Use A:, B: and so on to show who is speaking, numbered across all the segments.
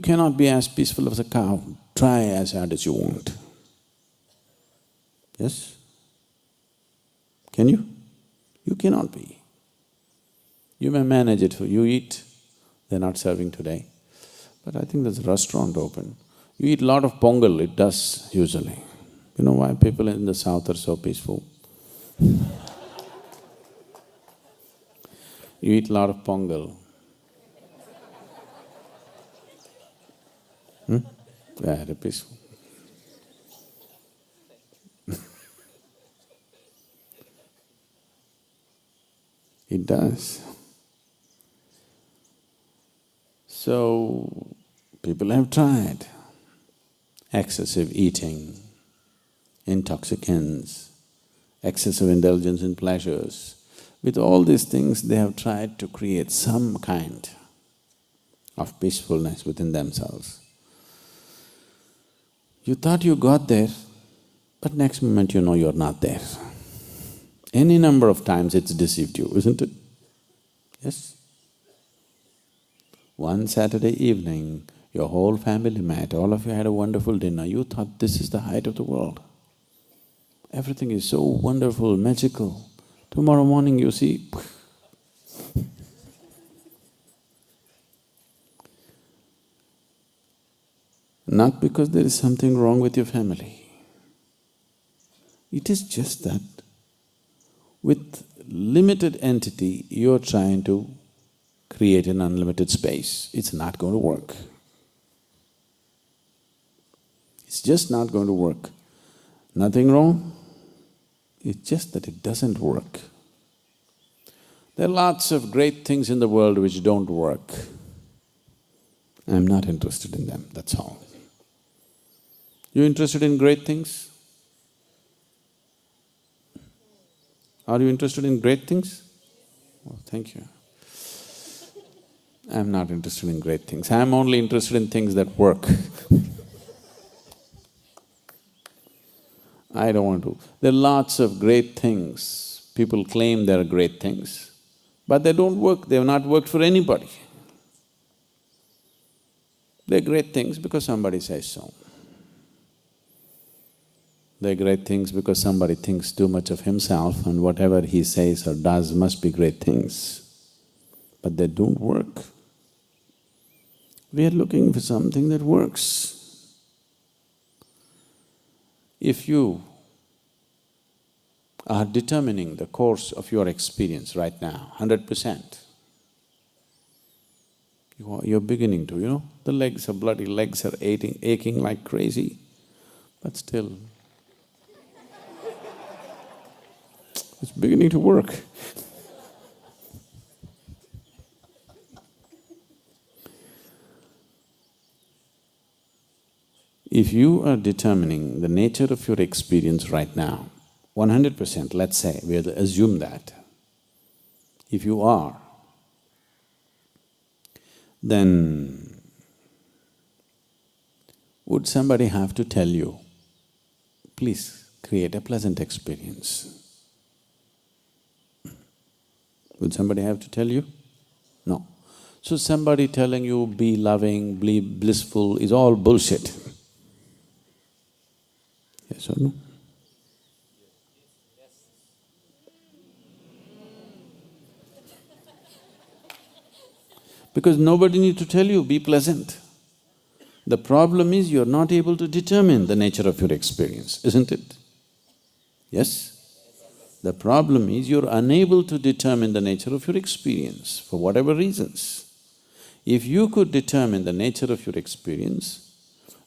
A: cannot be as peaceful as a cow. Try as hard as you want. Yes? Can you? You cannot be. You may manage it, you eat, they're not serving today, but I think there's a restaurant open. You eat a lot of pongal, it does usually. You know why people in the south are so peaceful? You eat a lot of pongal. Very peaceful. It does. So, people have tried excessive eating, intoxicants, excessive indulgence in pleasures. With all these things, they have tried to create some kind of peacefulness within themselves. You thought you got there, but next moment you know you're not there. Any number of times it's deceived you, isn't it? Yes? One Saturday evening, your whole family met, all of you had a wonderful dinner, you thought this is the height of the world. Everything is so wonderful, magical. Tomorrow morning you see, not because there is something wrong with your family. It is just that with limited entity, you're trying to create an unlimited space. It's not going to work. It's just not going to work. Nothing wrong, it's just that it doesn't work. There are lots of great things in the world which don't work. I'm not interested in them, that's all. You interested in great things? Are you interested in great things? Oh, thank you. I'm not interested in great things, I'm only interested in things that work. I don't want to… There are lots of great things, people claim they're great things, but they don't work, they have not worked for anybody. They're great things because somebody says so. They're great things because somebody thinks too much of himself and whatever he says or does must be great things. But they don't work. We are looking for something that works. If you are determining the course of your experience right now, 100%, you're beginning to, the legs are bloody, legs are aching like crazy, but still, it's beginning to work. If you are determining the nature of your experience right now, 100%, let's say, we'll assume that, if you are, then would somebody have to tell you, please create a pleasant experience? Would somebody have to tell you? No. So somebody telling you be loving, be blissful is all bullshit. Yes or no? Because nobody needs to tell you, be pleasant. The problem is you're not able to determine the nature of your experience, isn't it? Yes? The problem is you're unable to determine the nature of your experience for whatever reasons. If you could determine the nature of your experience,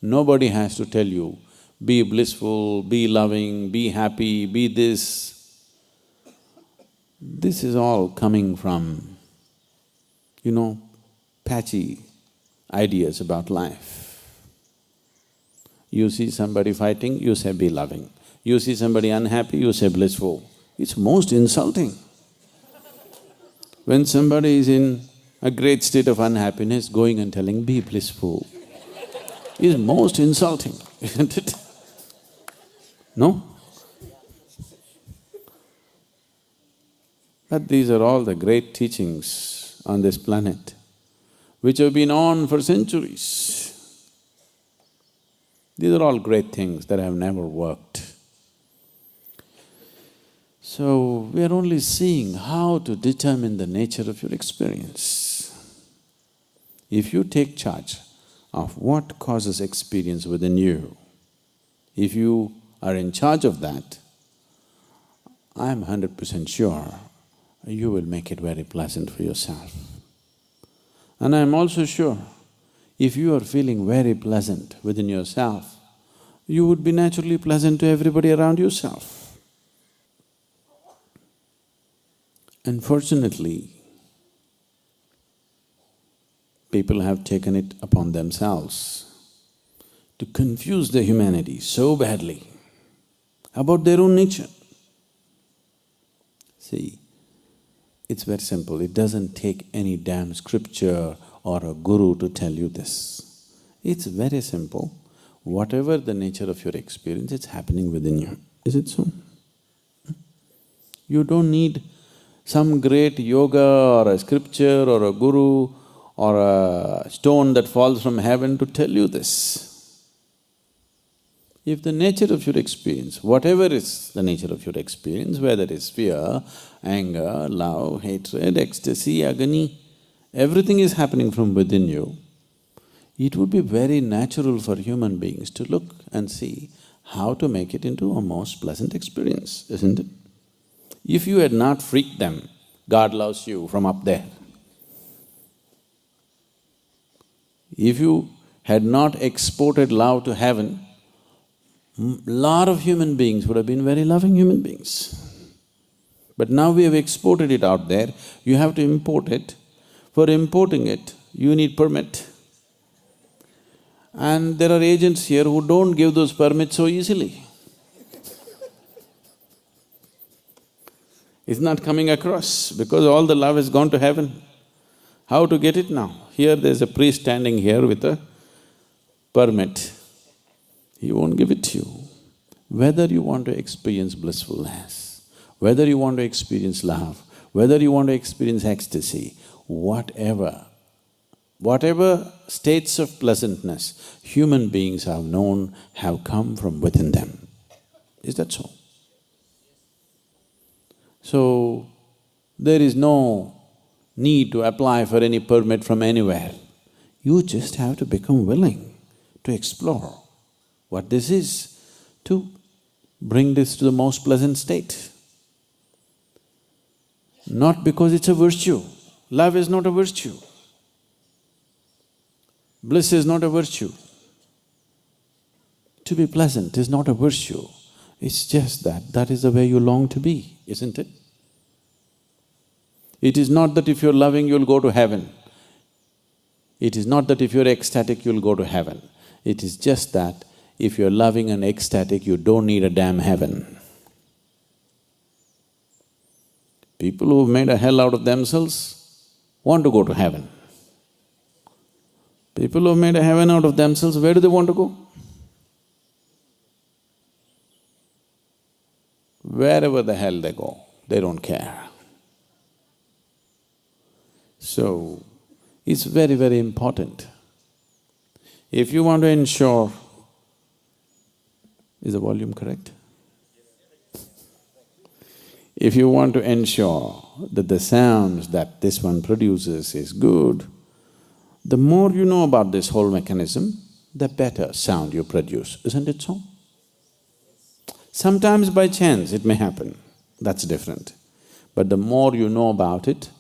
A: nobody has to tell you, be blissful, be loving, be happy, be this. This is all coming from, patchy ideas about life. You see somebody fighting, you say be loving. You see somebody unhappy, you say blissful. It's most insulting. When somebody is in a great state of unhappiness, going and telling, be blissful, is most insulting, isn't it? No? But these are all the great teachings on this planet, which have been on for centuries. These are all great things that have never worked. So, we are only seeing how to determine the nature of your experience. If you take charge of what causes experience within you, if you are in charge of that, I'm 100% sure you will make it very pleasant for yourself. And I'm also sure, if you are feeling very pleasant within yourself, you would be naturally pleasant to everybody around yourself. Unfortunately, people have taken it upon themselves to confuse the humanity so badly about their own nature. See, it's very simple, it doesn't take any damn scripture or a guru to tell you this. It's very simple, whatever the nature of your experience, it's happening within you. Is it so? You don't need some great yoga or a scripture or a guru or a stone that falls from heaven to tell you this. If the nature of your experience, whatever is the nature of your experience, whether it's fear, anger, love, hatred, ecstasy, agony, everything is happening from within you, it would be very natural for human beings to look and see how to make it into a most pleasant experience, isn't it? If you had not freaked them, God loves you from up there. If you had not exported love to heaven, lot of human beings would have been very loving human beings. But now we have exported it out there, you have to import it. For importing it, you need permit. And there are agents here who don't give those permits so easily. It's not coming across because all the love has gone to heaven. How to get it now? Here there's a priest standing here with a permit. He won't give it to you. Whether you want to experience blissfulness, whether you want to experience love, whether you want to experience ecstasy, whatever states of pleasantness human beings have known have come from within them. Is that so? So, there is no need to apply for any permit from anywhere. You just have to become willing to explore what this is, to bring this to the most pleasant state. Not because it's a virtue. Love is not a virtue. Bliss is not a virtue. To be pleasant is not a virtue. It's just that is the way you long to be, isn't it? It is not that if you're loving, you'll go to heaven. It is not that if you're ecstatic, you'll go to heaven. It is just that if you're loving and ecstatic, you don't need a damn heaven. People who've made a hell out of themselves want to go to heaven. People who've made a heaven out of themselves, where do they want to go? Wherever the hell they go, they don't care. So, it's very, very important. If you want to ensure… Is the volume correct? If you want to ensure that the sounds that this one produces is good, the more you know about this whole mechanism, the better sound you produce, isn't it so? Sometimes by chance it may happen, that's different. But the more you know about it,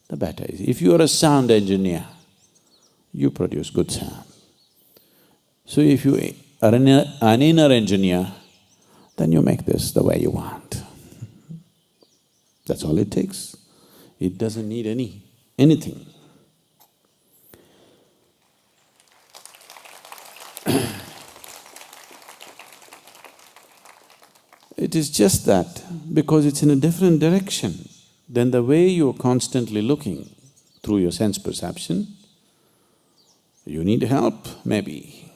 A: the better it is. If you are a sound engineer, you produce good sound. So if you are an inner engineer, then you make this the way you want. That's all it takes. It doesn't need anything. It is just that because it's in a different direction than the way you're constantly looking through your sense perception, you need help, maybe.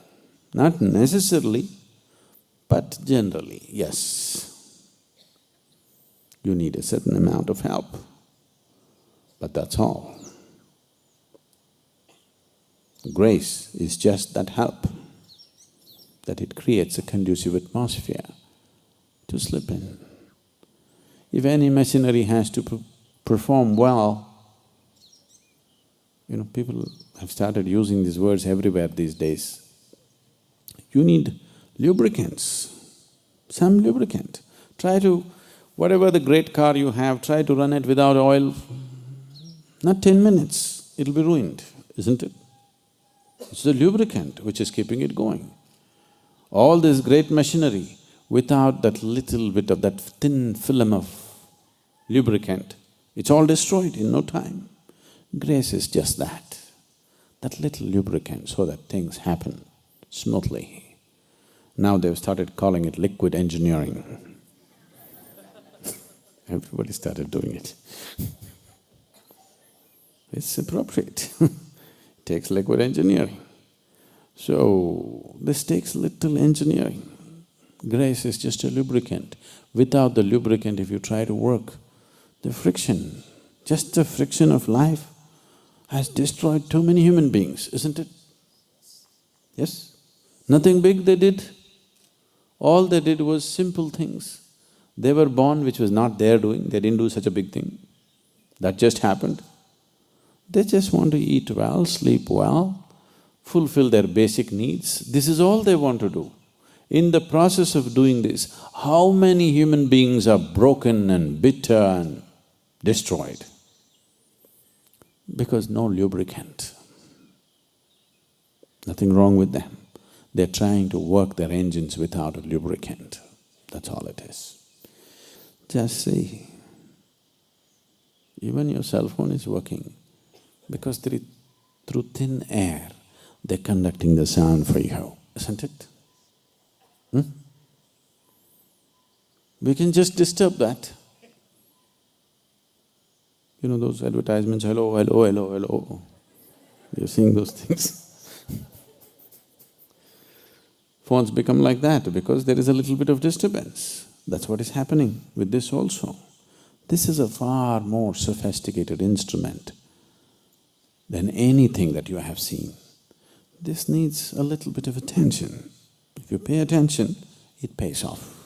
A: Not necessarily, but generally, yes. You need a certain amount of help, but that's all. Grace is just that help. that it creates a conducive atmosphere to slip in. If any machinery has to perform well, people have started using these words everywhere these days. You need lubricants, some lubricant. Try to… whatever the great car you have, try to run it without oil. Not 10 minutes, it'll be ruined, isn't it? It's the lubricant which is keeping it going. All this great machinery, without that little bit of that thin film of lubricant, it's all destroyed in no time. Grace is just that little lubricant so that things happen smoothly. Now they've started calling it liquid engineering. Everybody started doing it. It's appropriate. It takes liquid engineering. So, this takes little engineering. Grace is just a lubricant. Without the lubricant, if you try to work, the friction, just the friction of life has destroyed too many human beings, isn't it? Yes? Nothing big they did. All they did was simple things. They were born which was not their doing, they didn't do such a big thing. That just happened. They just want to eat well, sleep well, fulfill their basic needs. This is all they want to do. In the process of doing this, how many human beings are broken and bitter and destroyed? Because no lubricant. Nothing wrong with them. They're trying to work their engines without a lubricant. That's all it is. Just see, even your cell phone is working because through thin air, they're conducting the sound for you, isn't it? We can just disturb that. You know those advertisements, hello, hello, hello, hello. You're seeing those things. Phones become like that because there is a little bit of disturbance. That's what is happening with this also. This is a far more sophisticated instrument than anything that you have seen. This needs a little bit of attention. If you pay attention, it pays off.